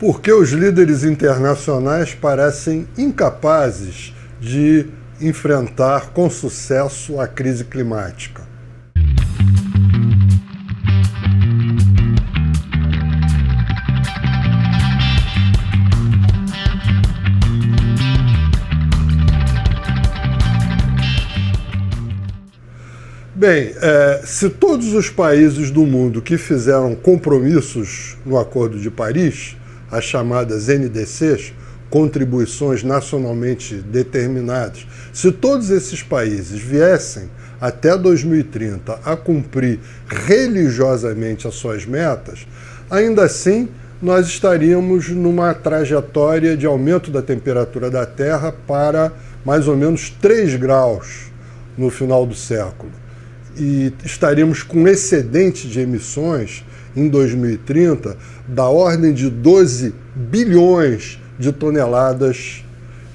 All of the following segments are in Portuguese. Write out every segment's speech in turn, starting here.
Porque os líderes internacionais parecem incapazes de enfrentar com sucesso a crise climática. Bem, se todos os países do mundo que fizeram compromissos no Acordo de Paris, as chamadas NDCs, contribuições nacionalmente determinadas, se todos esses países viessem até 2030 a cumprir religiosamente as suas metas, ainda assim nós estaríamos numa trajetória de aumento da temperatura da Terra para mais ou menos 3 graus no final do século. E estaríamos com excedente de emissões em 2030 da ordem de 12 bilhões de toneladas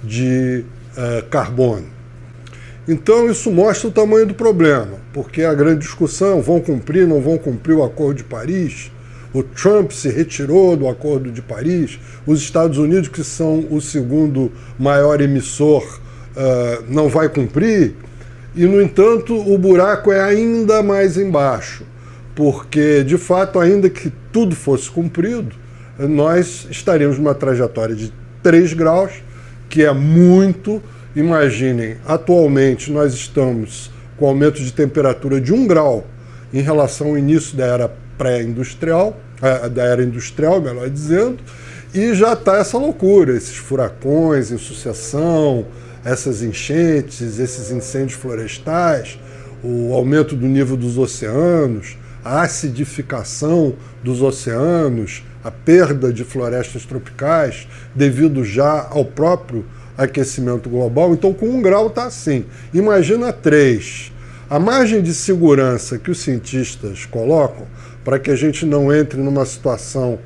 de carbono. Então isso mostra o tamanho do problema, porque a grande discussão, vão cumprir, não vão cumprir o Acordo de Paris? O Trump se retirou do Acordo de Paris, os Estados Unidos, que são o segundo maior emissor, não vai cumprir, e, no entanto, o buraco é ainda mais embaixo, porque, de fato, ainda que tudo fosse cumprido, nós estaríamos numa trajetória de 3 graus, que é muito. Imaginem, atualmente nós estamos com aumento de temperatura de 1 grau em relação ao início da era pré-industrial, da era industrial, melhor dizendo, e já está essa loucura, esses furacões em sucessão, essas enchentes, esses incêndios florestais, o aumento do nível dos oceanos, a acidificação dos oceanos, a perda de florestas tropicais devido já ao próprio aquecimento global. Então, com 1 grau está assim. Imagina 3. A margem de segurança que os cientistas colocam para que a gente não entre numa situação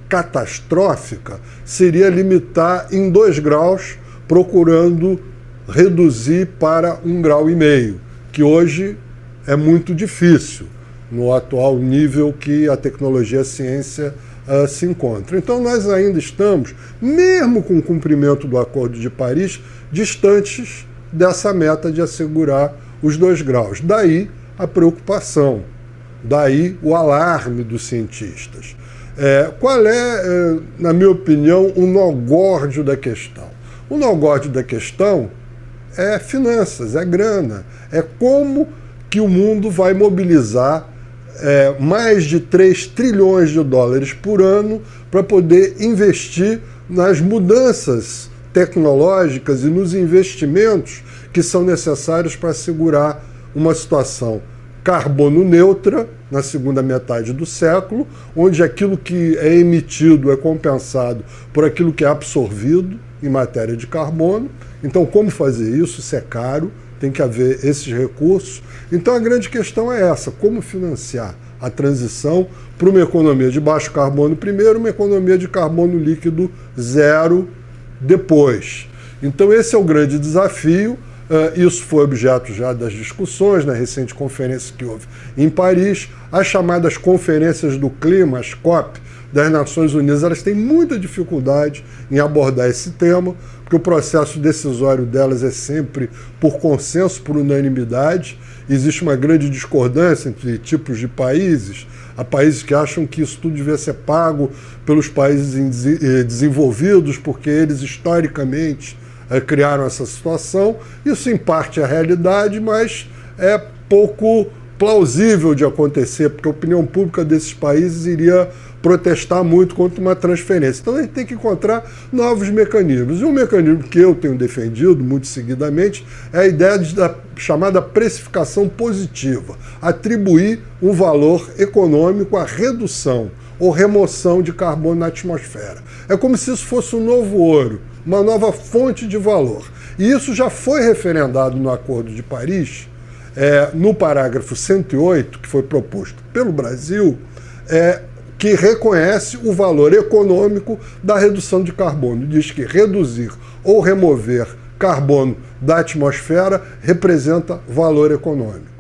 catastrófica seria limitar em 2 graus, procurando reduzir para 1,5 graus, que hoje é muito difícil no atual nível que a tecnologia e a ciência se encontram. Então nós ainda estamos, mesmo com o cumprimento do Acordo de Paris, distantes dessa meta de assegurar os 2 graus. Daí a preocupação, daí o alarme dos cientistas. Qual é, na minha opinião, o nó górdio da questão? O nó górdio da questão é finanças, é grana, é como que o mundo vai mobilizar mais de 3 trilhões de dólares por ano para poder investir nas mudanças tecnológicas e nos investimentos que são necessários para assegurar uma situação carbono neutra na segunda metade do século, onde aquilo que é emitido é compensado por aquilo que é absorvido em matéria de carbono. Então, como fazer isso? Isso é caro, tem que haver esses recursos. Então, a grande questão é essa: como financiar a transição para uma economia de baixo carbono primeiro, uma economia de carbono líquido zero depois. Então, esse é o grande desafio. Isso foi objeto já das discussões na recente conferência que houve em Paris. As chamadas conferências do clima, as COP, das Nações Unidas, elas têm muita dificuldade em abordar esse tema, porque o processo decisório delas é sempre por consenso, por unanimidade. Existe uma grande discordância entre tipos de países. Há países que acham que isso tudo devia ser pago pelos países desenvolvidos, porque eles historicamente criaram essa situação. Isso, em parte, é a realidade, mas é pouco plausível de acontecer, porque a opinião pública desses países iria protestar muito contra uma transferência. Então a gente tem que encontrar novos mecanismos. E um mecanismo que eu tenho defendido muito seguidamente é a ideia da chamada precificação positiva, atribuir um valor econômico à redução ou remoção de carbono na atmosfera. É como se isso fosse um novo ouro, uma nova fonte de valor. E isso já foi referendado no Acordo de Paris, no parágrafo 108, que foi proposto pelo Brasil, que reconhece o valor econômico da redução de carbono. Diz que reduzir ou remover carbono da atmosfera representa valor econômico.